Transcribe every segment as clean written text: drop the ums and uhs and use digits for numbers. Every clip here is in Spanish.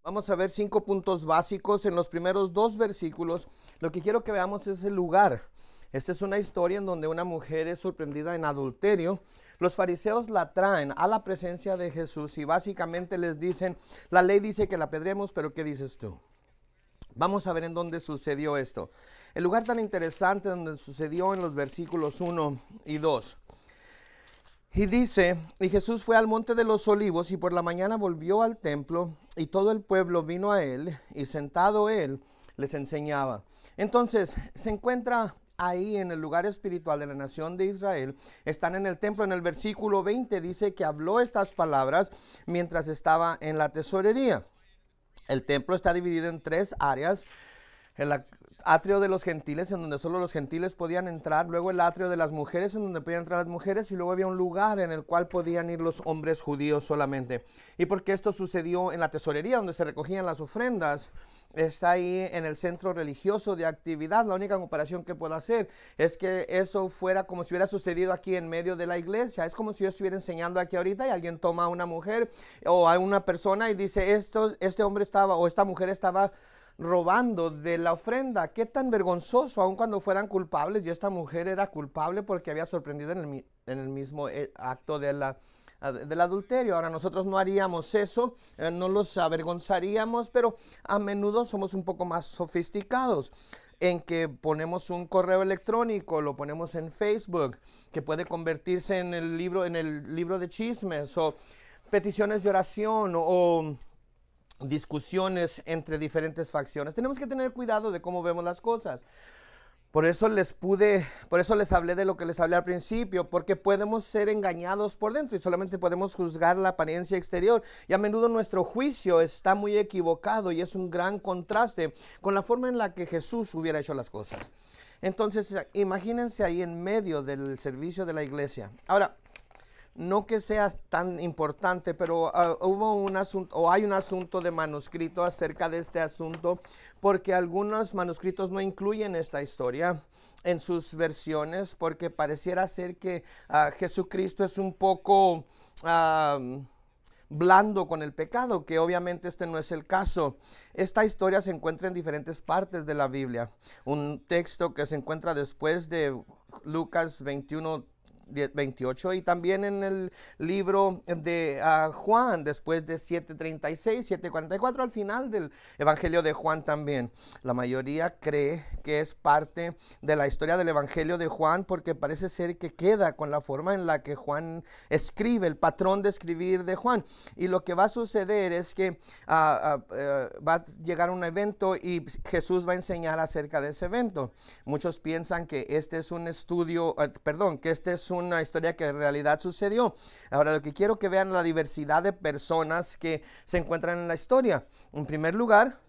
Vamos a ver 5 puntos básicos en los primeros 2 versículos. Lo que quiero que veamos es el lugar. Esta es una historia en donde una mujer es sorprendida en adulterio. Los fariseos la traen a la presencia de Jesús y básicamente les dicen, la ley dice que la apedreemos, pero ¿qué dices tú? Vamos a ver en dónde sucedió esto. El lugar tan interesante donde sucedió en los versículos 1 y 2. Y dice, y Jesús fue al monte de los olivos y por la mañana volvió al templo y todo el pueblo vino a él y sentado él les enseñaba. Entonces se encuentra ahí en el lugar espiritual de la nación de Israel. Están en el templo. En el versículo 20 dice que habló estas palabras mientras estaba en la tesorería. El templo está dividido en 3 áreas. El atrio de los gentiles, en donde solo los gentiles podían entrar. Luego el atrio de las mujeres, en donde podían entrar las mujeres. Y luego había un lugar en el cual podían ir los hombres judíos solamente. Y porque esto sucedió en la tesorería, donde se recogían las ofrendas, está ahí en el centro religioso de actividad. La única comparación que puedo hacer es que eso fuera como si hubiera sucedido aquí en medio de la iglesia. Es como si yo estuviera enseñando aquí ahorita y alguien toma a una mujer o a una persona y dice, este hombre estaba o esta mujer estaba robando de la ofrenda. Qué tan vergonzoso, aun cuando fueran culpables, y esta mujer era culpable porque había sorprendido en el mismo acto del adulterio. Ahora nosotros no haríamos eso, no los avergonzaríamos, pero a menudo somos un poco más sofisticados en que ponemos un correo electrónico, lo ponemos en Facebook, que puede convertirse en el libro de chismes, o peticiones de oración, o discusiones entre diferentes facciones. Tenemos que tener cuidado de cómo vemos las cosas. Por eso les hablé de lo que les hablé al principio, porque podemos ser engañados por dentro y solamente podemos juzgar la apariencia exterior. Y a menudo nuestro juicio está muy equivocado y es un gran contraste con la forma en la que Jesús hubiera hecho las cosas. Entonces, imagínense ahí en medio del servicio de la iglesia. Ahora, no que sea tan importante, pero hubo un asunto, o hay un asunto de manuscrito acerca de este asunto, porque algunos manuscritos no incluyen esta historia en sus versiones, porque pareciera ser que Jesucristo es un poco blando con el pecado, que obviamente este no es el caso. Esta historia se encuentra en diferentes partes de la Biblia. Un texto que se encuentra después de Lucas 21:28 y también en el libro de Juan, después de 7:36, 7:44, al final del Evangelio de Juan también. La mayoría cree que es parte de la historia del Evangelio de Juan porque parece ser que queda con la forma en la que Juan escribe, el patrón de escribir de Juan. Y lo que va a suceder es que va a llegar un evento y Jesús va a enseñar acerca de ese evento. Muchos piensan que este es un estudio, que este es una historia que en realidad sucedió. Ahora, lo que quiero que vean la diversidad de personas que se encuentran en la historia. En primer lugar,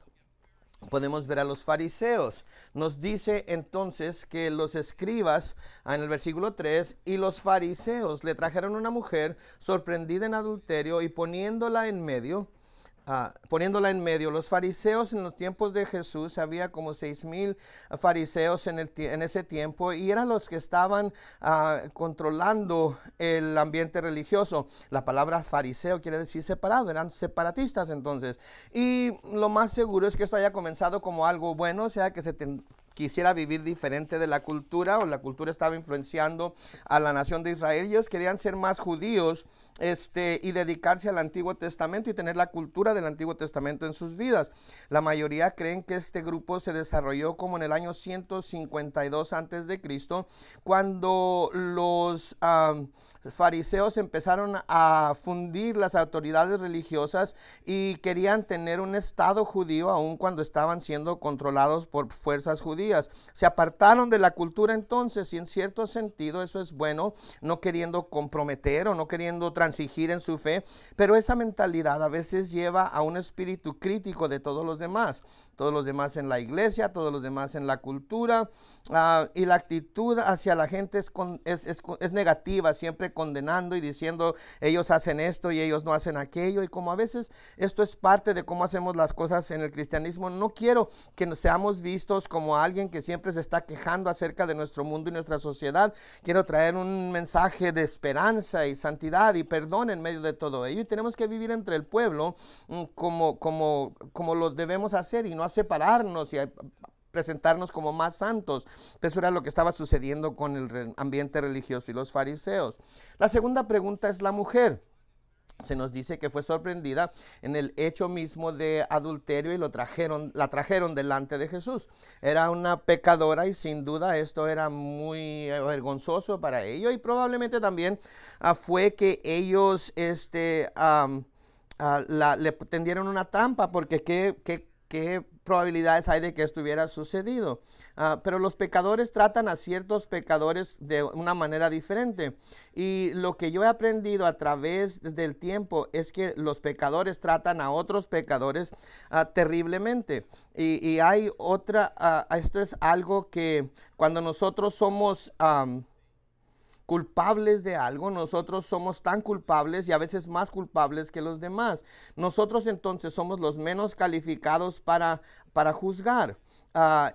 podemos ver a los fariseos. Nos dice entonces que los escribas, en el versículo 3, y los fariseos le trajeron una mujer sorprendida en adulterio y poniéndola en medio. Los fariseos en los tiempos de Jesús, había como 6,000 fariseos en ese tiempo y eran los que estaban controlando el ambiente religioso. La palabra fariseo quiere decir separado, eran separatistas entonces. Y lo más seguro es que esto haya comenzado como algo bueno, o sea que quisiera vivir diferente de la cultura, o la cultura estaba influenciando a la nación de Israel. Ellos querían ser más judíos y dedicarse al Antiguo Testamento y tener la cultura del Antiguo Testamento en sus vidas. La mayoría creen que este grupo se desarrolló como en el año 152 antes de Cristo, cuando los fariseos empezaron a fundir las autoridades religiosas y querían tener un estado judío aun cuando estaban siendo controlados por fuerzas judías. Se apartaron de la cultura entonces, y en cierto sentido eso es bueno, no queriendo comprometer o no queriendo transigir en su fe, pero esa mentalidad a veces lleva a un espíritu crítico de todos los demás en la iglesia, todos los demás en la cultura, y la actitud hacia la gente es negativa, siempre condenando y diciendo ellos hacen esto y ellos no hacen aquello. Y como a veces esto es parte de cómo hacemos las cosas en el cristianismo, no quiero que seamos vistos como alguien alguien que siempre se está quejando acerca de nuestro mundo y nuestra sociedad. Quiero traer un mensaje de esperanza y santidad y perdón en medio de todo ello. Y tenemos que vivir entre el pueblo como lo debemos hacer y no a separarnos y a presentarnos como más santos. Eso era lo que estaba sucediendo con el ambiente religioso y los fariseos. La segunda pregunta es la mujer. Se nos dice que fue sorprendida en el hecho mismo de adulterio y la trajeron delante de Jesús. Era una pecadora y sin duda esto era muy vergonzoso para ellos, y probablemente también fue que ellos le tendieron una trampa, porque qué probabilidades hay de que esto hubiera sucedido. Pero los pecadores tratan a ciertos pecadores de una manera diferente. Y lo que yo he aprendido a través del tiempo es que los pecadores tratan a otros pecadores terriblemente. Y hay esto es algo que cuando nosotros somos culpables de algo, nosotros somos tan culpables y a veces más culpables que los demás. Nosotros entonces somos los menos calificados para juzgar.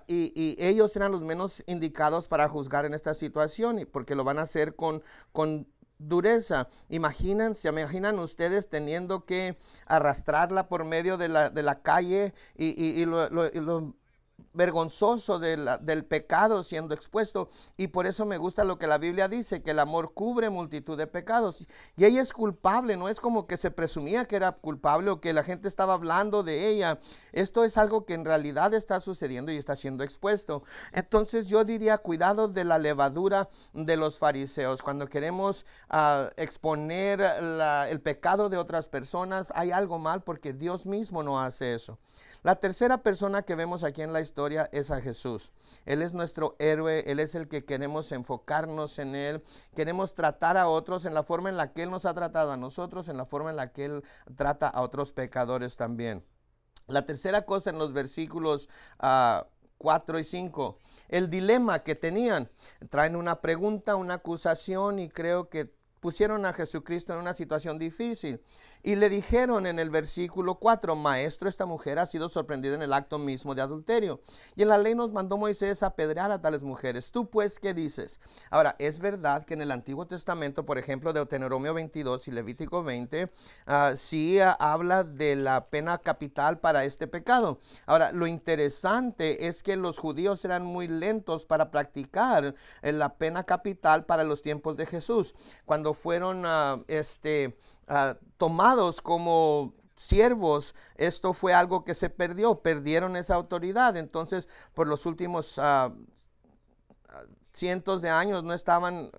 Y ellos eran los menos indicados para juzgar en esta situación, porque lo van a hacer con dureza. ¿Se imaginan ustedes teniendo que arrastrarla por medio de la calle y lo vergonzoso del pecado siendo expuesto? Y por eso me gusta lo que la Biblia dice, que el amor cubre multitud de pecados, y ella es culpable. No es como que se presumía que era culpable o que la gente estaba hablando de ella. Esto es algo que en realidad está sucediendo y está siendo expuesto. Entonces yo diría, cuidado de la levadura de los fariseos. Cuando queremos exponer el pecado de otras personas, hay algo mal, porque Dios mismo no hace eso. La tercera persona que vemos aquí en la historia es a Jesús. Él es nuestro héroe, Él es el que queremos enfocarnos en Él. Queremos tratar a otros en la forma en la que Él nos ha tratado a nosotros, en la forma en la que Él trata a otros pecadores también. La tercera cosa en los versículos 4 y 5, el dilema que tenían. Traen una pregunta, una acusación, y creo que pusieron a Jesucristo en una situación difícil. Y le dijeron en el versículo 4, Maestro, esta mujer ha sido sorprendida en el acto mismo de adulterio, y en la ley nos mandó Moisés a apedrear a tales mujeres. ¿Tú pues qué dices? Ahora, es verdad que en el Antiguo Testamento, por ejemplo, Deuteronomio 22 y Levítico 20, sí habla de la pena capital para este pecado. Ahora, lo interesante es que los judíos eran muy lentos para practicar la pena capital para los tiempos de Jesús. Cuando fueron tomados como siervos, esto fue algo que se perdieron esa autoridad. Entonces, por los últimos cientos de años no estaban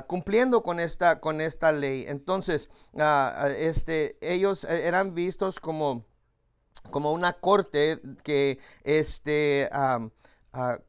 cumpliendo con esta ley. Entonces, ellos eran vistos como una corte que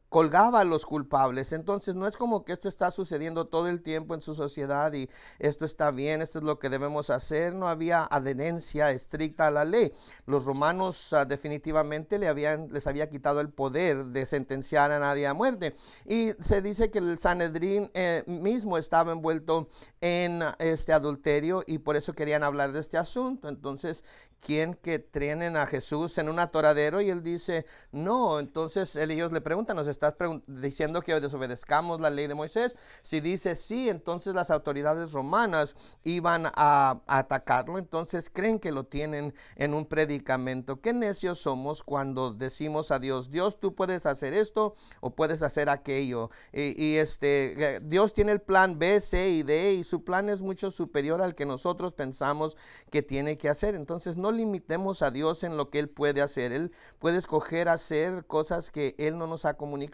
colgaba a los culpables. Entonces no es como que esto está sucediendo todo el tiempo en su sociedad y esto está bien, esto es lo que debemos hacer. No había adherencia estricta a la ley. Los romanos definitivamente les había quitado el poder de sentenciar a nadie a muerte, y se dice que el Sanedrín mismo estaba envuelto en este adulterio, y por eso querían hablar de este asunto. Entonces, ¿quién que tienen a Jesús en un atoradero? Y él dice, no. Entonces ellos le preguntan, ¿nos estás diciendo que desobedezcamos la ley de Moisés? Si dice sí, entonces las autoridades romanas iban a atacarlo. Entonces creen que lo tienen en un predicamento. Qué necios somos cuando decimos a Dios, Dios, tú puedes hacer esto o puedes hacer aquello. Dios tiene el plan B, C y D, y su plan es mucho superior al que nosotros pensamos que tiene que hacer. Entonces no limitemos a Dios en lo que Él puede hacer. Él puede escoger hacer cosas que Él no nos ha comunicado.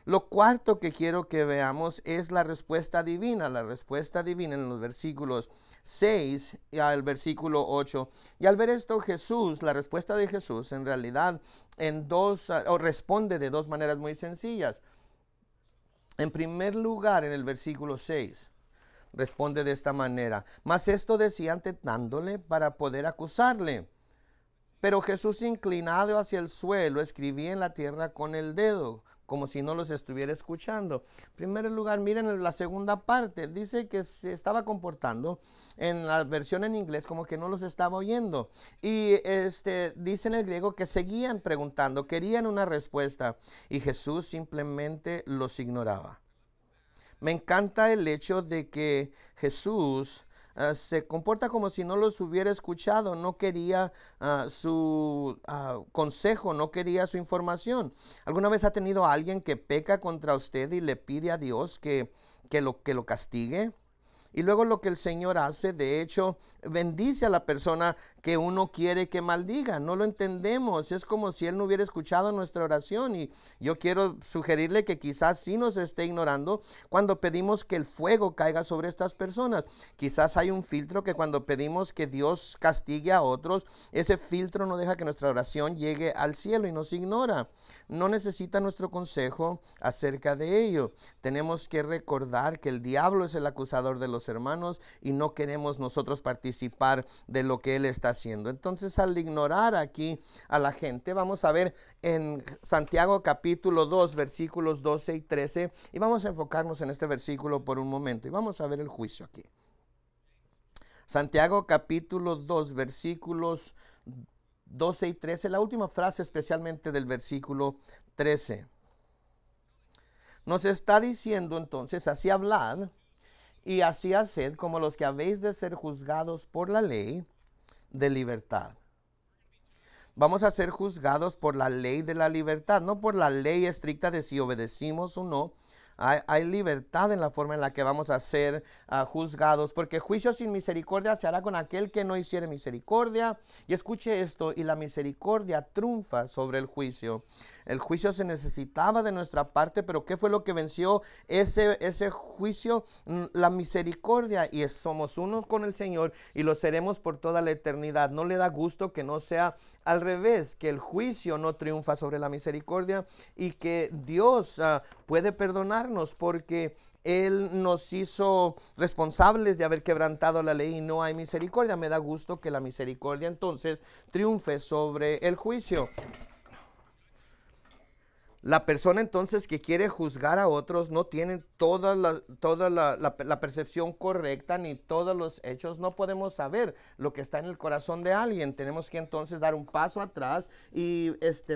Lo cuarto que quiero que veamos es la respuesta divina. La respuesta divina en los versículos 6 al versículo 8. Y al ver esto, la respuesta de Jesús en realidad responde de dos maneras muy sencillas. En primer lugar, en el versículo 6, responde de esta manera: mas esto decían tentándole para poder acusarle. Pero Jesús, inclinado hacia el suelo, escribía en la tierra con el dedo, como si no los estuviera escuchando. En primer lugar, miren la segunda parte. Dice que se estaba comportando, en la versión en inglés, como que no los estaba oyendo. Y dice en el griego que seguían preguntando, querían una respuesta. Y Jesús simplemente los ignoraba. Me encanta el hecho de que Jesús se comporta como si no los hubiera escuchado, no quería su consejo, no quería su información. ¿Alguna vez ha tenido a alguien que peca contra usted y le pide a Dios que lo castigue? Y luego lo que el Señor hace, de hecho, bendice a la persona que uno quiere que maldiga. No lo entendemos. Es como si Él no hubiera escuchado nuestra oración. Y yo quiero sugerirle que quizás sí nos esté ignorando cuando pedimos que el fuego caiga sobre estas personas. Quizás hay un filtro que cuando pedimos que Dios castigue a otros, ese filtro no deja que nuestra oración llegue al cielo y nos ignora. No necesita nuestro consejo acerca de ello. Tenemos que recordar que el diablo es el acusador de los hermanos y no queremos nosotros participar de lo que él está haciendo. Entonces, al ignorar aquí a la gente, vamos a ver en Santiago capítulo 2 versículos 12 y 13, y vamos a enfocarnos en este versículo por un momento y vamos a ver el juicio aquí. Santiago capítulo 2 versículos 12 y 13, la última frase especialmente del versículo 13. Nos está diciendo entonces, así hablad y así haced como los que habéis de ser juzgados por la ley de libertad. Vamos a ser juzgados por la ley de la libertad, no por la ley estricta de si obedecimos o no. Hay libertad en la forma en la que vamos a ser juzgados, porque juicio sin misericordia se hará con aquel que no hiciere misericordia. Y escuche esto, y la misericordia triunfa sobre el juicio. El juicio se necesitaba de nuestra parte, pero ¿qué fue lo que venció ese juicio? La misericordia, y somos unos con el Señor y lo seremos por toda la eternidad. No le da gusto que no sea al revés, que el juicio no triunfa sobre la misericordia y que Dios puede perdonarnos porque Él nos hizo responsables de haber quebrantado la ley y no hay misericordia. Me da gusto que la misericordia entonces triunfe sobre el juicio. La persona entonces que quiere juzgar a otros no tiene toda la percepción correcta ni todos los hechos. No podemos saber lo que está en el corazón de alguien. Tenemos que entonces dar un paso atrás y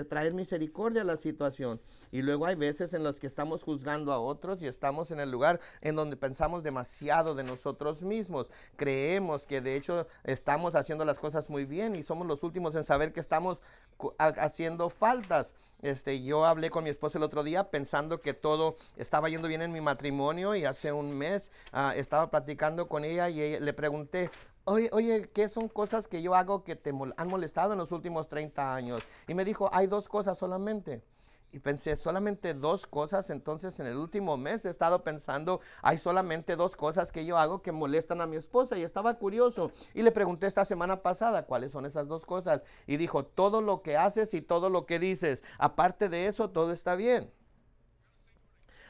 traer misericordia a la situación. Y luego hay veces en las que estamos juzgando a otros y estamos en el lugar en donde pensamos demasiado de nosotros mismos. Creemos que de hecho estamos haciendo las cosas muy bien y somos los últimos en saber que estamos haciendo faltas. Yo hablé con mi esposa el otro día pensando que todo estaba yendo bien en mi matrimonio y hace un mes estaba platicando con ella y le pregunté, oye, ¿qué son cosas que yo hago que te han molestado en los últimos 30 años? Y me dijo, hay 2 cosas solamente. Y pensé, solamente 2 cosas. Entonces en el último mes he estado pensando, hay solamente 2 cosas que yo hago que molestan a mi esposa. Y estaba curioso y le pregunté esta semana pasada, ¿cuáles son esas 2 cosas? Y dijo, todo lo que haces y todo lo que dices. Aparte de eso, todo está bien.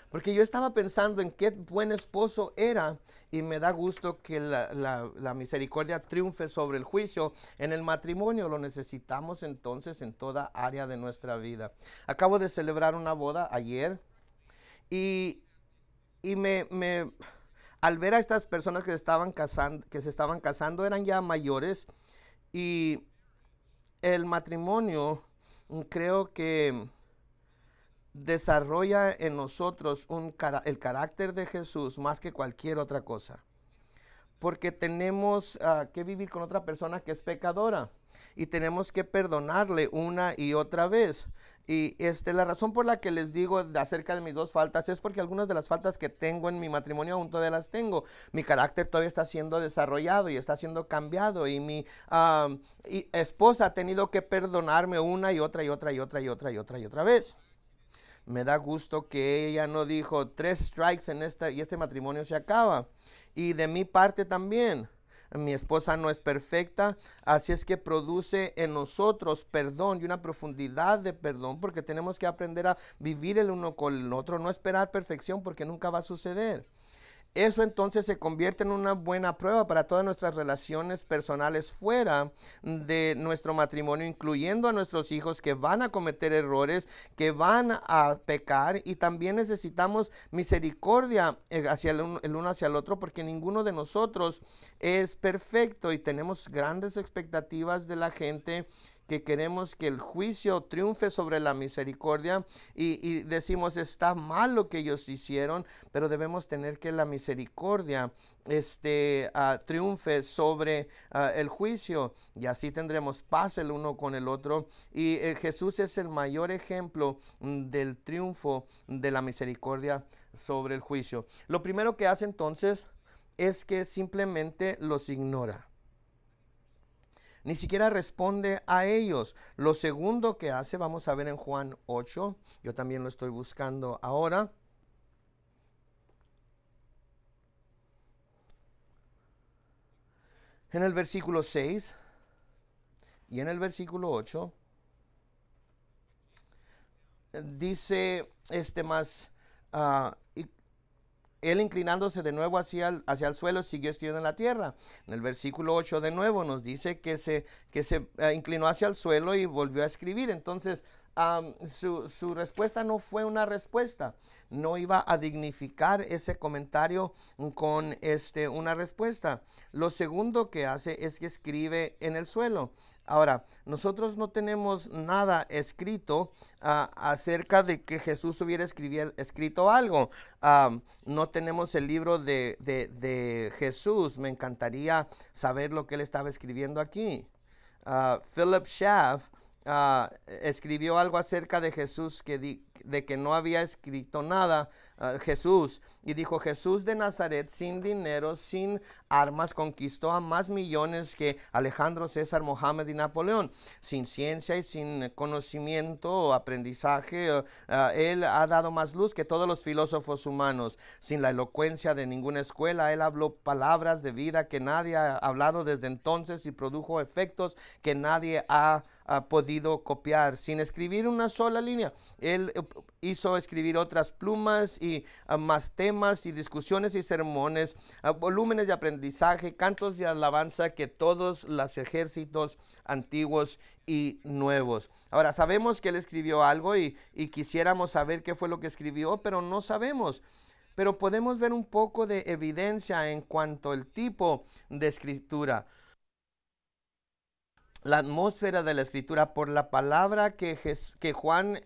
Porque yo estaba pensando en qué buen esposo era y me da gusto que la misericordia triunfe sobre el juicio. En el matrimonio lo necesitamos entonces en toda área de nuestra vida. Acabo de celebrar una boda ayer y al ver a estas personas que se estaban casando eran ya mayores y el matrimonio creo que desarrolla en nosotros el carácter de Jesús más que cualquier otra cosa. Porque tenemos que vivir con otra persona que es pecadora y tenemos que perdonarle una y otra vez. Y la razón por la que les digo acerca de mis 2 faltas es porque algunas de las faltas que tengo en mi matrimonio aún todavía las tengo. Mi carácter todavía está siendo desarrollado y está siendo cambiado y mi esposa ha tenido que perdonarme una y otra y otra y otra y otra y otra y otra vez. Me da gusto que ella no dijo 3 strikes en y este matrimonio se acaba. Y de mi parte también. Mi esposa no es perfecta, así es que produce en nosotros perdón y una profundidad de perdón, porque tenemos que aprender a vivir el uno con el otro, no esperar perfección porque nunca va a suceder. Eso entonces se convierte en una buena prueba para todas nuestras relaciones personales fuera de nuestro matrimonio, incluyendo a nuestros hijos que van a cometer errores, que van a pecar, y también necesitamos misericordia hacia el uno hacia el otro, porque ninguno de nosotros es perfecto y tenemos grandes expectativas de la gente, que queremos que el juicio triunfe sobre la misericordia, y decimos, está mal lo que ellos hicieron, pero debemos tener que la misericordia triunfe sobre el juicio, y así tendremos paz el uno con el otro. Y Jesús es el mayor ejemplo del triunfo de la misericordia sobre el juicio. Lo primero que hace entonces es que simplemente los ignora. Ni siquiera responde a ellos. Lo segundo que hace, vamos a ver en Juan 8, yo también lo estoy buscando ahora. En el versículo 6 y en el versículo 8, dice él, inclinándose de nuevo hacia el suelo, siguió escribiendo en la tierra. En el versículo 8 de nuevo nos dice que se inclinó hacia el suelo y volvió a escribir. Entonces, su respuesta no fue una respuesta. No iba a dignificar ese comentario con una respuesta. Lo segundo que hace es que escribe en el suelo. Ahora, nosotros no tenemos nada escrito acerca de que Jesús hubiera escrito algo. No tenemos el libro de Jesús. Me encantaría saber lo que él estaba escribiendo aquí. Philip Schaff escribió algo acerca de Jesús, de que no había escrito nada Jesús, y dijo: Jesús de Nazaret, sin dinero, sin armas, conquistó a más millones que Alejandro, César, Mohammed y Napoleón. Sin ciencia y sin conocimiento o aprendizaje, él ha dado más luz que todos los filósofos humanos. Sin la elocuencia de ninguna escuela, él habló palabras de vida que nadie ha hablado desde entonces, y produjo efectos que nadie ha podido copiar. Sin escribir una sola línea, él hizo escribir otras plumas y más temas y discusiones y sermones, volúmenes de aprendizaje, cantos de alabanza que todos los ejércitos antiguos y nuevos. Ahora, sabemos que él escribió algo, y quisiéramos saber qué fue lo que escribió, pero no sabemos. Pero podemos ver un poco de evidencia en cuanto al tipo de escritura. La atmósfera de la escritura, por la palabra que Juan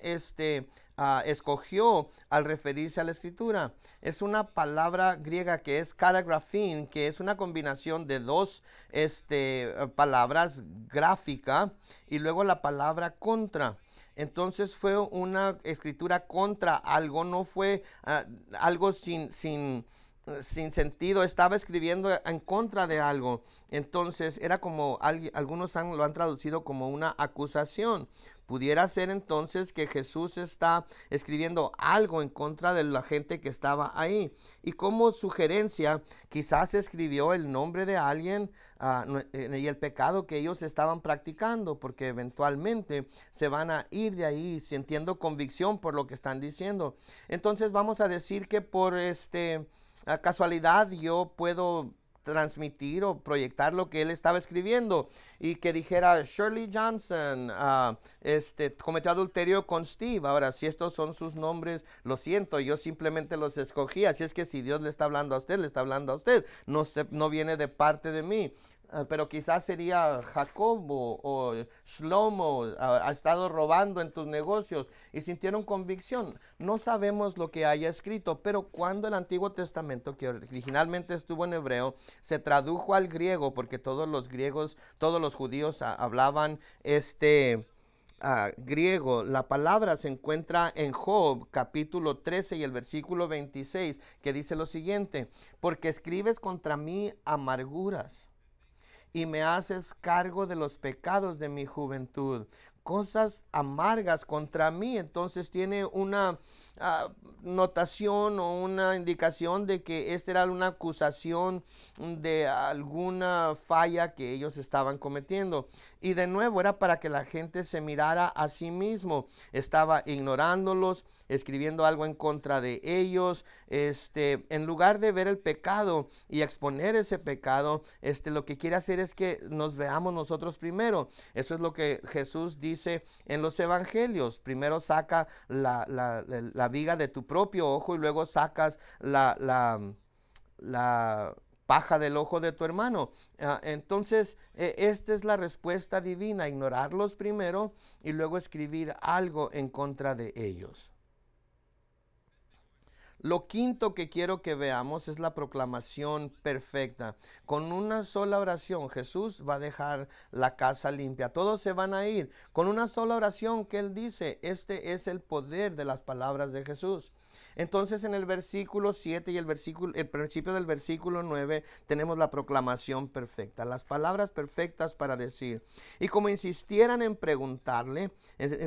escogió al referirse a la escritura. Es una palabra griega que es katagraphin, que es una combinación de dos palabras, gráfica y luego la palabra contra. Entonces fue una escritura contra algo, no fue algo sin sentido. Estaba escribiendo en contra de algo. Entonces era como, algunos lo han traducido como una acusación. Pudiera ser entonces que Jesús está escribiendo algo en contra de la gente que estaba ahí. Y como sugerencia, quizás escribió el nombre de alguien y el pecado que ellos estaban practicando, porque eventualmente se van a ir de ahí sintiendo convicción por lo que están diciendo. Entonces vamos a decir que por casualidad yo puedo transmitir o proyectar lo que él estaba escribiendo, y que dijera: Shirley Johnson cometió adulterio con Steve. Ahora, si estos son sus nombres, lo siento, yo simplemente los escogí. Así es que si Dios le está hablando a usted, le está hablando a usted, no viene de parte de mí. Pero quizás sería: Jacobo o Shlomo ha estado robando en tus negocios, y sintieron convicción. No sabemos lo que haya escrito, pero cuando el Antiguo Testamento, que originalmente estuvo en hebreo, se tradujo al griego, porque todos los judíos hablaban griego. La palabra se encuentra en Job capítulo 13 y el versículo 26, que dice lo siguiente: porque escribes contra mí amarguras y me haces cargo de los pecados de mi juventud. Cosas amargas contra mí. Entonces tiene una notación o una indicación de que esta era una acusación de alguna falla que ellos estaban cometiendo. Y de nuevo era para que la gente se mirara a sí mismo. Estaba ignorándolos, escribiendo algo en contra de ellos, en lugar de ver el pecado y exponer ese pecado, lo que quiere hacer es que nos veamos nosotros primero. Eso es lo que Jesús dice en los evangelios. Primero saca la viga de tu propio ojo y luego sacas la paja del ojo de tu hermano. Entonces, esta es la respuesta divina: ignorarlos primero y luego escribir algo en contra de ellos. Lo quinto que quiero que veamos es la proclamación perfecta. Con una sola oración Jesús va a dejar la casa limpia. Todos se van a ir. Con una sola oración que Él dice, este es el poder de las palabras de Jesús. Entonces en el versículo 7 y el principio del versículo 9 tenemos la proclamación perfecta, las palabras perfectas para decir. Y como insistieran en preguntarle,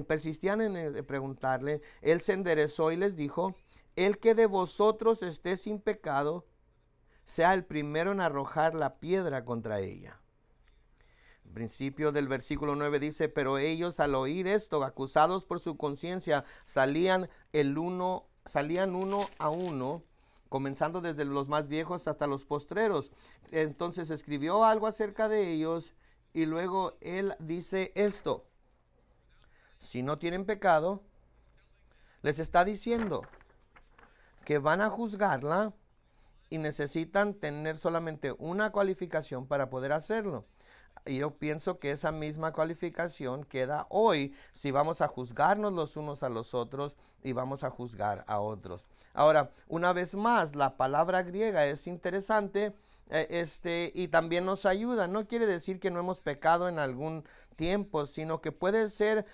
persistían en preguntarle, Él se enderezó y les dijo: el que de vosotros esté sin pecado, sea el primero en arrojar la piedra contra ella. El principio del versículo 9 dice: pero ellos, al oír esto, acusados por su conciencia, salían uno a uno, comenzando desde los más viejos hasta los postreros. Entonces escribió algo acerca de ellos y luego él dice esto: si no tienen pecado, les está diciendo que van a juzgarla y necesitan tener solamente una cualificación para poder hacerlo. Y yo pienso que esa misma cualificación queda hoy si vamos a juzgarnos los unos a los otros y vamos a juzgar a otros. Ahora, una vez más, la palabra griega es interesante, y también nos ayuda. No quiere decir que no hemos pecado en algún tiempo, sino que puede ser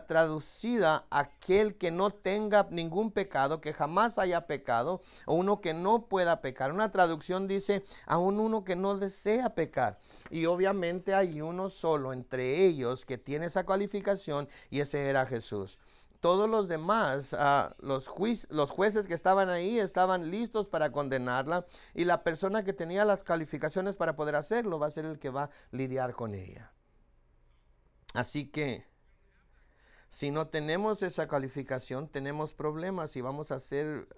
traducida aquel que no tenga ningún pecado, que jamás haya pecado, o uno que no pueda pecar. Una traducción dice aún uno que no desea pecar. Y obviamente hay uno solo entre ellos que tiene esa cualificación, y ese era Jesús. Todos los demás, los jueces que estaban ahí estaban listos para condenarla, y la persona que tenía las calificaciones para poder hacerlo va a ser el que va a lidiar con ella. Así que si no tenemos esa calificación, tenemos problemas y vamos a ser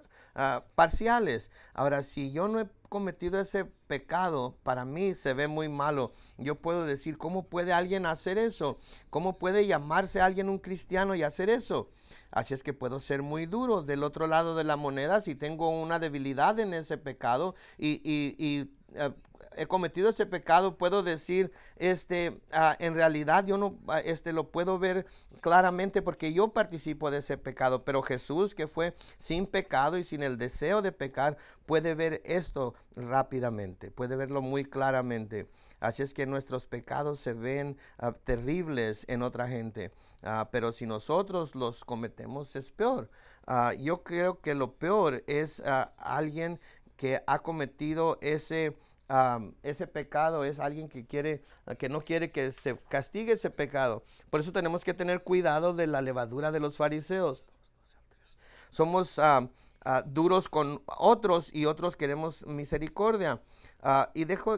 parciales. Ahora, si yo no he cometido ese pecado, para mí se ve muy malo. Yo puedo decir: ¿cómo puede alguien hacer eso? ¿Cómo puede llamarse alguien un cristiano y hacer eso? Así es que puedo ser muy duro. Del otro lado de la moneda, si tengo una debilidad en ese pecado y he cometido ese pecado, puedo decir, en realidad yo no, lo puedo ver claramente porque yo participo de ese pecado. Pero Jesús, que fue sin pecado y sin el deseo de pecar, puede ver esto rápidamente, puede verlo muy claramente. Así es que nuestros pecados se ven terribles en otra gente, pero si nosotros los cometemos es peor. Yo creo que lo peor es alguien que ha cometido ese pecado, es alguien que no quiere que se castigue ese pecado. Por eso tenemos que tener cuidado de la levadura de los fariseos. Somos duros con otros y otros queremos misericordia.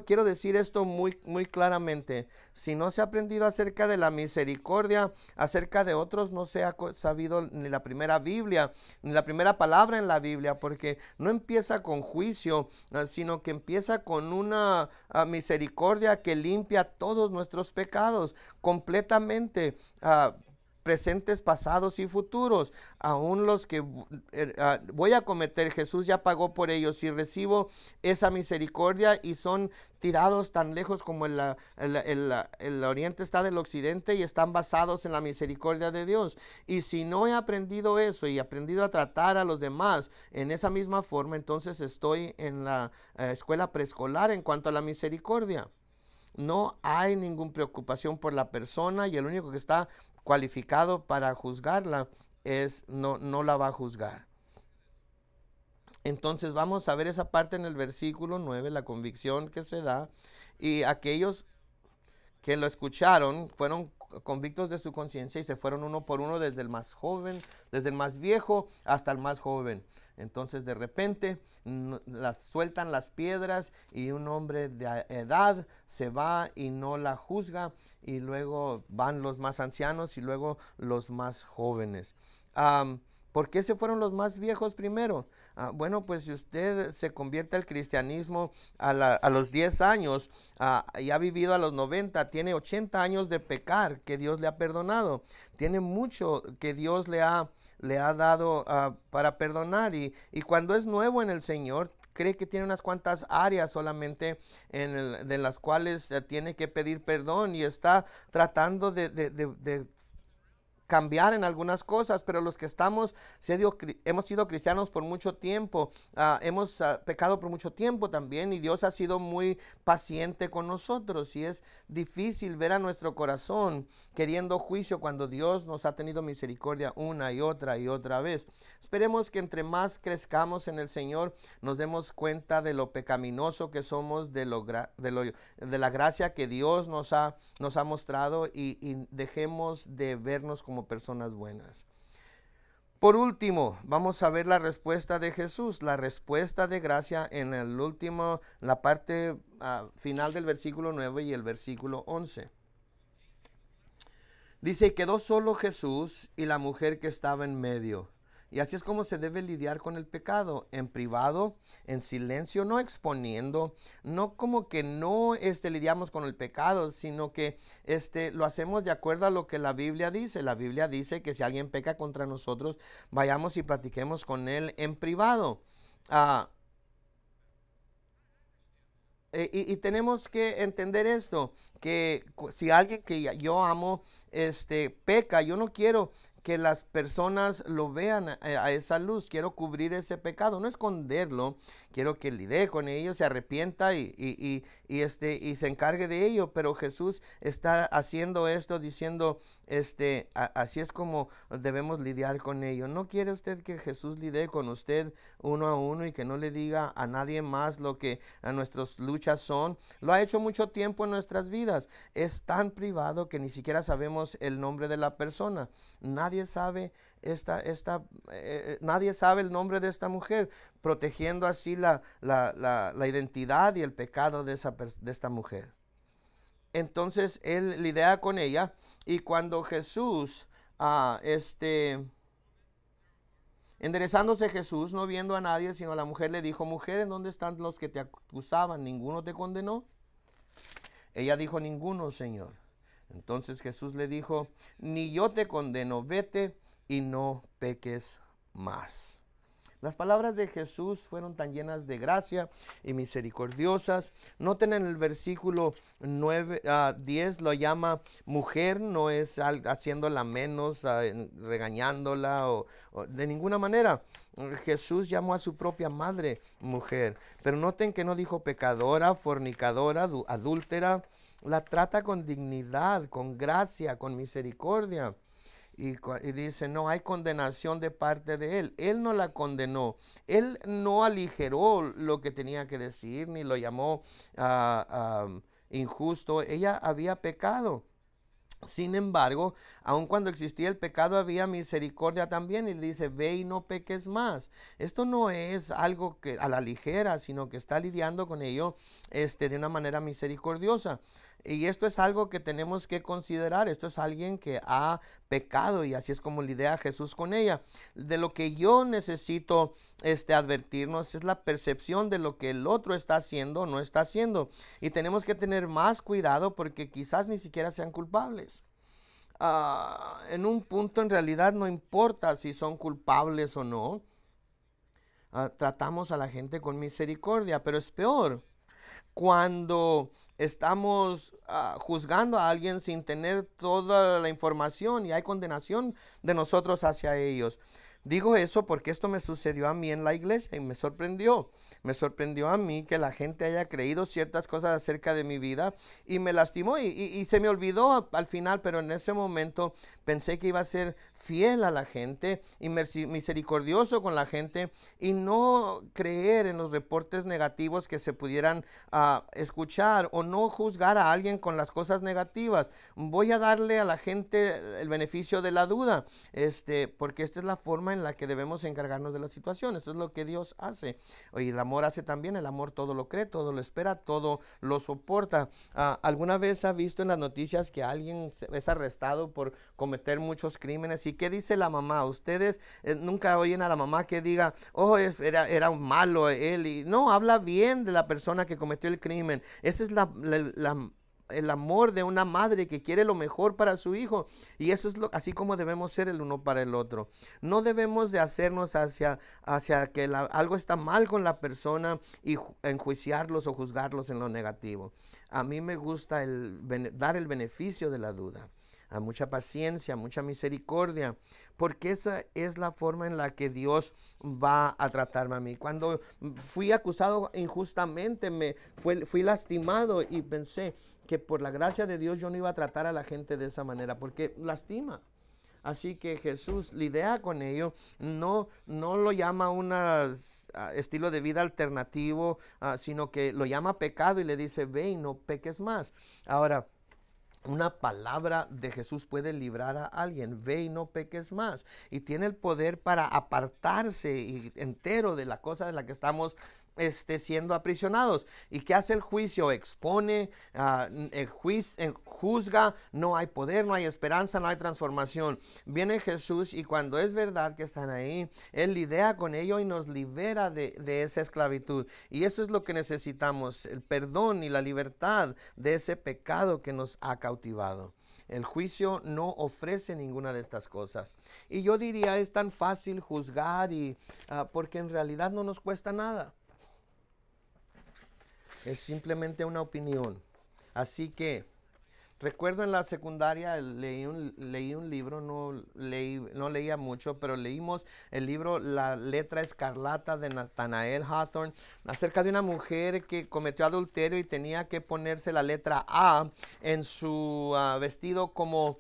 Quiero decir esto muy, muy claramente. Si no se ha aprendido acerca de la misericordia, acerca de otros, no se ha sabido ni la primera Biblia, ni la primera palabra en la Biblia, porque no empieza con juicio, sino que empieza con una misericordia que limpia todos nuestros pecados completamente. Presentes, pasados y futuros, aún los que voy a cometer, Jesús ya pagó por ellos, y recibo esa misericordia y son tirados tan lejos como el oriente está del occidente, y están basados en la misericordia de Dios. Y si no he aprendido eso y he aprendido a tratar a los demás en esa misma forma, entonces estoy en la escuela preescolar en cuanto a la misericordia. No hay ninguna preocupación por la persona, y el único que está cualificado para juzgarla no la va a juzgar. Entonces vamos a ver esa parte en el versículo 9, la convicción que se da, y aquellos que lo escucharon fueron convictos de su conciencia y se fueron uno por uno, desde el más joven, desde el más viejo hasta el más joven. Entonces de repente sueltan las piedras y un hombre de edad se va y no la juzga, y luego van los más ancianos y luego los más jóvenes. ¿Por qué se fueron los más viejos primero? Bueno, pues si usted se convierte al cristianismo a los 10 años y ha vivido a los 90, tiene 80 años de pecar que Dios le ha perdonado. Tiene mucho que Dios le ha dado para perdonar. Y cuando es nuevo en el Señor, cree que tiene unas cuantas áreas solamente de las cuales tiene que pedir perdón, y está tratando de cambiar en algunas cosas. Pero los que hemos sido cristianos por mucho tiempo, hemos pecado por mucho tiempo también, y Dios ha sido muy paciente con nosotros, y es difícil ver a nuestro corazón queriendo juicio cuando Dios nos ha tenido misericordia una y otra vez. Esperemos que entre más crezcamos en el Señor, nos demos cuenta de lo pecaminoso que somos, de la gracia que Dios nos ha mostrado, y dejemos de vernos como personas buenas. Por último, vamos a ver la respuesta de Jesús, la respuesta de gracia en la parte final del versículo 9 y el versículo 11. Dice: quedó solo Jesús y la mujer que estaba en medio. Y así es como se debe lidiar con el pecado, en privado, en silencio, no exponiendo, no como que no lidiamos con el pecado, sino que lo hacemos de acuerdo a lo que la Biblia dice. La Biblia dice que si alguien peca contra nosotros, vayamos y platiquemos con él en privado. Y tenemos que entender esto, que si alguien que yo amo peca, yo no quiero que las personas lo vean a esa luz. Quiero cubrir ese pecado, no esconderlo. Quiero que lidie con ello, se arrepienta y se encargue de ello. Pero Jesús está haciendo esto, diciendo, así es como debemos lidiar con ello. ¿No quiere usted que Jesús lidie con usted uno a uno y que no le diga a nadie más lo que a nuestras luchas son? Lo ha hecho mucho tiempo en nuestras vidas. Es tan privado que ni siquiera sabemos el nombre de la persona. Nadie sabe nadie sabe el nombre de esta mujer, protegiendo así la identidad y el pecado de esta mujer. Entonces él lidia con ella, y cuando Jesús enderezándose Jesús, no viendo a nadie sino a la mujer, le dijo: mujer, ¿en dónde están los que te acusaban? ¿Ninguno te condenó? Ella dijo: ninguno, Señor. Entonces Jesús le dijo: ni yo te condeno, vete y no peques más. Las palabras de Jesús fueron tan llenas de gracia y misericordiosas. Noten en el versículo 10 lo llama mujer, no es haciéndola menos, regañándola o de ninguna manera. Jesús llamó a su propia madre mujer, pero noten que no dijo pecadora, fornicadora, adúltera. La trata con dignidad, con gracia, con misericordia. Y dice: no hay condenación de parte de él. Él no la condenó. Él no aligeró lo que tenía que decir, ni lo llamó injusto. Ella había pecado. Sin embargo, aun cuando existía el pecado, había misericordia también, y dice: ve y no peques más. Esto no es algo que a la ligera, sino que está lidiando con ello de una manera misericordiosa. Y esto es algo que tenemos que considerar. Esto es alguien que ha pecado, y así es como lidia Jesús con ella. De lo que yo necesito advertirnos es la percepción de lo que el otro está haciendo o no está haciendo. Y tenemos que tener más cuidado, porque quizás ni siquiera sean culpables. En un punto, en realidad, no importa si son culpables o no. Tratamos a la gente con misericordia, pero es peor cuando estamos juzgando a alguien sin tener toda la información, y hay condenación de nosotros hacia ellos. Digo eso porque esto me sucedió a mí en la iglesia y me sorprendió. Me sorprendió a mí que la gente haya creído ciertas cosas acerca de mi vida y me lastimó y se me olvidó al final, pero en ese momento pensé que iba a ser fiel a la gente y misericordioso con la gente y no creer en los reportes negativos que se pudieran escuchar o no juzgar a alguien con las cosas negativas. Voy a darle a la gente el beneficio de la duda, porque esta es la forma en la que debemos encargarnos de la situación. Esto es lo que Dios hace. Y el amor hace también. El amor todo lo cree, todo lo espera, todo lo soporta. ¿Alguna vez ha visto en las noticias que alguien es arrestado por cometer muchos crímenes? ¿Y qué dice la mamá? Ustedes nunca oyen a la mamá que diga, oh, era un malo él. Y no, habla bien de la persona que cometió el crimen. Esa es el amor de una madre que quiere lo mejor para su hijo, y eso es así como debemos ser el uno para el otro. No debemos de hacernos hacia que algo está mal con la persona y enjuiciarlos o juzgarlos en lo negativo. A mí me gusta dar el beneficio de la duda, a mucha paciencia, mucha misericordia, porque esa es la forma en la que Dios va a tratarme a mí. Cuando fui acusado injustamente, fui lastimado y pensé que por la gracia de Dios yo no iba a tratar a la gente de esa manera, porque lastima. Así que Jesús lidia con ello, no lo llama un estilo de vida alternativo, sino que lo llama pecado y le dice, ve y no peques más. Ahora, una palabra de Jesús puede librar a alguien. Ve y no peques más. Y tiene el poder para apartarse entero de la cosa de la que estamos siendo aprisionados. ¿Y qué hace el juicio? Expone, juzga, no hay poder, no hay esperanza, no hay transformación. Viene Jesús y cuando es verdad que están ahí, Él lidia con ello y nos libera de esa esclavitud. Y eso es lo que necesitamos, el perdón y la libertad de ese pecado que nos ha cautivado. El juicio no ofrece ninguna de estas cosas. Y yo diría, es tan fácil juzgar porque en realidad no nos cuesta nada. Es simplemente una opinión. Así que recuerdo en la secundaria leí un libro, no leía mucho, pero leímos el libro La letra escarlata de Nathaniel Hawthorne, acerca de una mujer que cometió adulterio y tenía que ponerse la letra A en su vestido como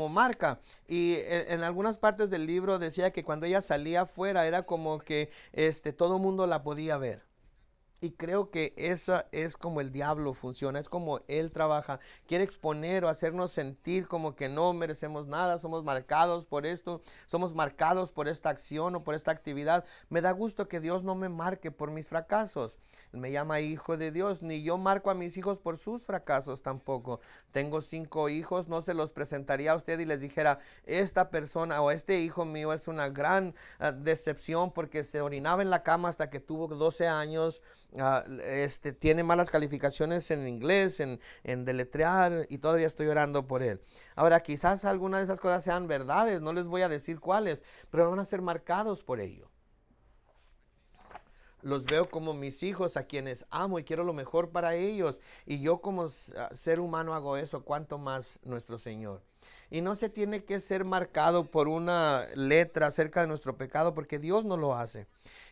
marca. Y en algunas partes del libro decía que cuando ella salía afuera era como que todo mundo la podía ver. Y creo que esa es como el diablo funciona, es como él trabaja. Quiere exponer o hacernos sentir como que no merecemos nada, somos marcados por esto, somos marcados por esta acción o por esta actividad. Me da gusto que Dios no me marque por mis fracasos. Él me llama hijo de Dios, ni yo marco a mis hijos por sus fracasos tampoco. Tengo 5 hijos, no se los presentaría a usted y les dijera, esta persona o este hijo mío es una gran decepción porque se orinaba en la cama hasta que tuvo 12 años. Tiene malas calificaciones en inglés, en deletrear, y todavía estoy orando por él. Ahora, quizás algunas de esas cosas sean verdades, no les voy a decir cuáles, pero van a ser marcados por ello. Los veo como mis hijos a quienes amo y quiero lo mejor para ellos. Y yo como ser humano hago eso, cuanto más nuestro Señor. Y no se tiene que ser marcado por una letra acerca de nuestro pecado, porque Dios no lo hace.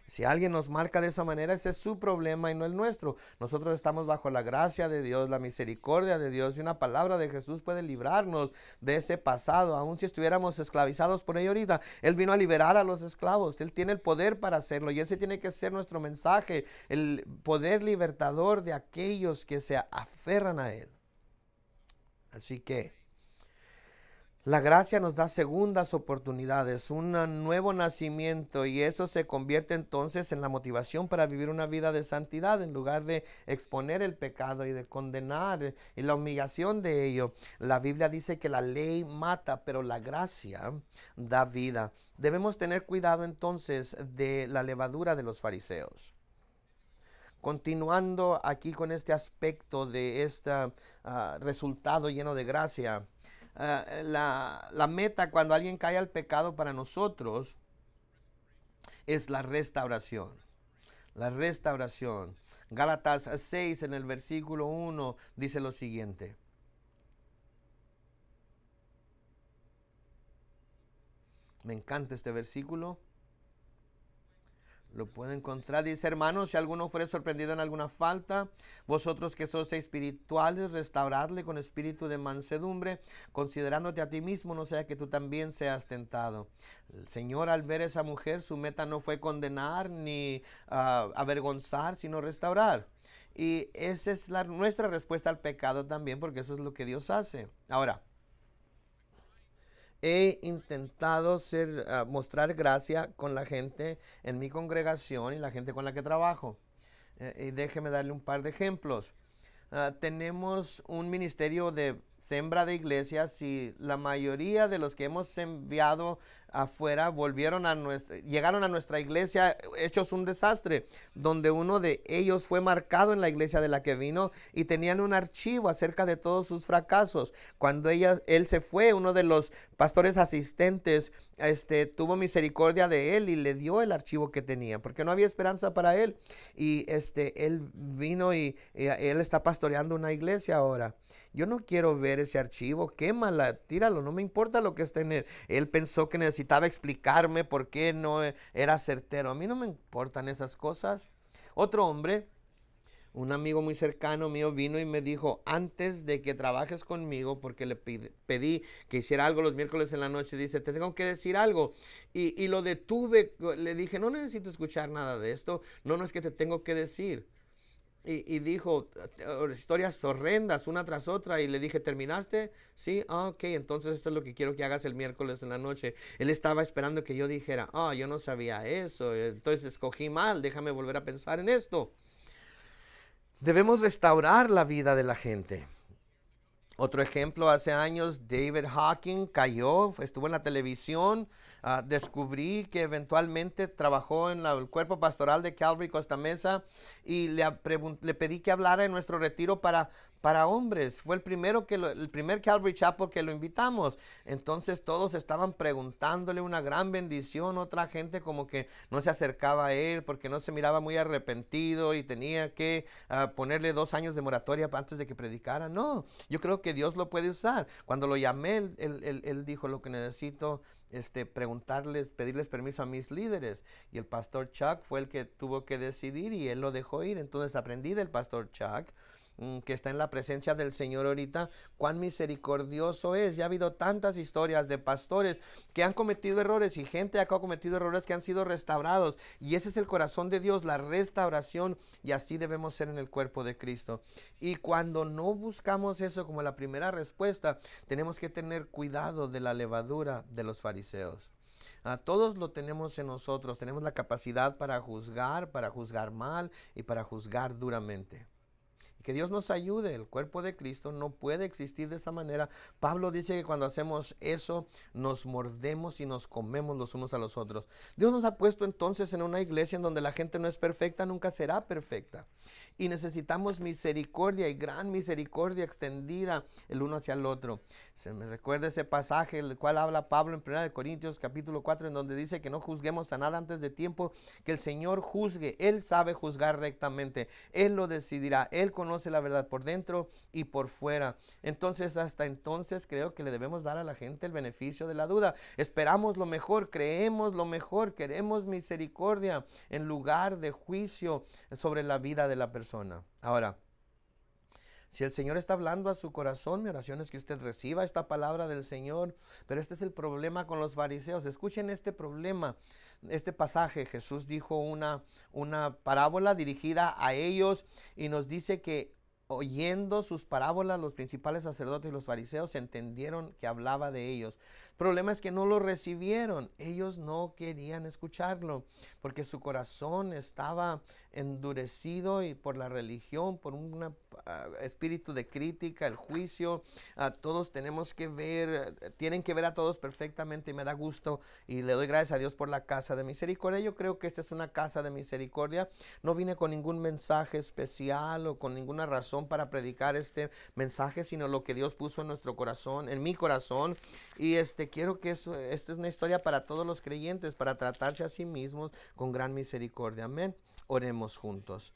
Si alguien nos marca de esa manera, ese es su problema y no el nuestro. Nosotros estamos bajo la gracia de Dios, la misericordia de Dios, y una palabra de Jesús puede librarnos de ese pasado, aun si estuviéramos esclavizados por ello ahorita. Él vino a liberar a los esclavos, Él tiene el poder para hacerlo, y ese tiene que ser nuestro mensaje, el poder libertador de aquellos que se aferran a Él. Así que la gracia nos da segundas oportunidades, un nuevo nacimiento, y eso se convierte entonces en la motivación para vivir una vida de santidad en lugar de exponer el pecado y de condenar y la humillación de ello. La Biblia dice que la ley mata, pero la gracia da vida. Debemos tener cuidado entonces de la levadura de los fariseos. Continuando aquí con este aspecto de este resultado lleno de gracia. La meta cuando alguien cae al pecado para nosotros es la restauración. La restauración. Gálatas 6 en el versículo 1 dice lo siguiente. Me encanta este versículo. Lo puedo encontrar. Dice, hermanos, si alguno fuere sorprendido en alguna falta, vosotros que sois espirituales, restauradle con espíritu de mansedumbre, considerándote a ti mismo, no sea que tú también seas tentado. El Señor, al ver a esa mujer, su meta no fue condenar ni avergonzar, sino restaurar. Y esa es nuestra respuesta al pecado también, porque eso es lo que Dios hace. Ahora, he intentado mostrar gracia con la gente en mi congregación y la gente con la que trabajo. Y déjeme darle un par de ejemplos. Tenemos un ministerio de siembra de iglesias y la mayoría de los que hemos enviado afuera llegaron a nuestra iglesia hechos un desastre, donde uno de ellos fue marcado en la iglesia de la que vino y tenían un archivo acerca de todos sus fracasos. Cuando él se fue, uno de los pastores asistentes tuvo misericordia de él y le dio el archivo que tenía, porque no había esperanza para él. Y él vino y él está pastoreando una iglesia ahora. Yo no quiero ver ese archivo, quémala, tíralo, no me importa lo que esté en él. Él pensó que necesitaba explicarme por qué no era certero. A mí no me importan esas cosas. Otro hombre, un amigo muy cercano mío, vino y me dijo, antes de que trabajes conmigo, porque le pedí que hiciera algo los miércoles en la noche, dice, te tengo que decir algo. Y lo detuve, le dije, no necesito escuchar nada de esto, no es que te tengo que decir. Y dijo historias horrendas una tras otra y le dije, ¿terminaste? Sí, ok, entonces esto es lo que quiero que hagas el miércoles en la noche. Él estaba esperando que yo dijera, yo no sabía eso, entonces escogí mal, déjame volver a pensar en esto. Debemos restaurar la vida de la gente. Otro ejemplo, hace años David Hawking cayó, estuvo en la televisión, descubrí que eventualmente trabajó en el cuerpo pastoral de Calvary Costa Mesa y le pedí que hablara en nuestro retiro para hombres. Fue el primer Calvary Chapel que lo invitamos. Entonces todos estaban preguntándole, una gran bendición. Otra gente como que no se acercaba a él porque no se miraba muy arrepentido y tenía que ponerle 2 años de moratoria antes de que predicara. No, yo creo que Dios lo puede usar. Cuando lo llamé, él dijo, lo que necesito pedirles permiso a mis líderes. Y el pastor Chuck fue el que tuvo que decidir y él lo dejó ir. Entonces aprendí del pastor Chuck, que está en la presencia del Señor ahorita, cuán misericordioso es. Ya ha habido tantas historias de pastores que han cometido errores y gente que ha cometido errores que han sido restaurados, y ese es el corazón de Dios, la restauración, y así debemos ser en el cuerpo de Cristo. Y cuando no buscamos eso como la primera respuesta, tenemos que tener cuidado de la levadura de los fariseos. Todos lo tenemos en nosotros, tenemos la capacidad para juzgar mal y para juzgar duramente. Que Dios nos ayude. El cuerpo de Cristo no puede existir de esa manera. Pablo dice que cuando hacemos eso, nos mordemos y nos comemos los unos a los otros. Dios nos ha puesto entonces en una iglesia en donde la gente no es perfecta, nunca será perfecta. Y necesitamos misericordia y gran misericordia extendida el uno hacia el otro. Se me recuerda ese pasaje, el cual habla Pablo en 1 Corintios capítulo 4, en donde dice que no juzguemos a nada antes de tiempo, que el Señor juzgue. Él sabe juzgar rectamente. Él lo decidirá. Él conoce la verdad por dentro y por fuera. Entonces, hasta entonces creo que le debemos dar a la gente el beneficio de la duda. Esperamos lo mejor, creemos lo mejor, queremos misericordia en lugar de juicio sobre la vida de la persona. Ahora, si el Señor está hablando a su corazón, mi oración es que usted reciba esta palabra del Señor. Pero este es el problema con los fariseos. Escuchen este problema, este pasaje. Jesús dijo una parábola dirigida a ellos y nos dice que oyendo sus parábolas, los principales sacerdotes y los fariseos entendieron que hablaba de ellos. El problema es que no lo recibieron. Ellos no querían escucharlo porque su corazón estaba endurecido y por la religión, por un espíritu de crítica, el juicio. Todos tenemos que tienen que ver a todos perfectamente, y me da gusto y le doy gracias a Dios por la casa de misericordia. Yo creo que esta es una casa de misericordia. No vine con ningún mensaje especial o con ninguna razón para predicar este mensaje, sino lo que Dios puso en nuestro corazón, en mi corazón. Y quiero que esta es una historia para todos los creyentes, para tratarse a sí mismos con gran misericordia. Amén. Oremos juntos.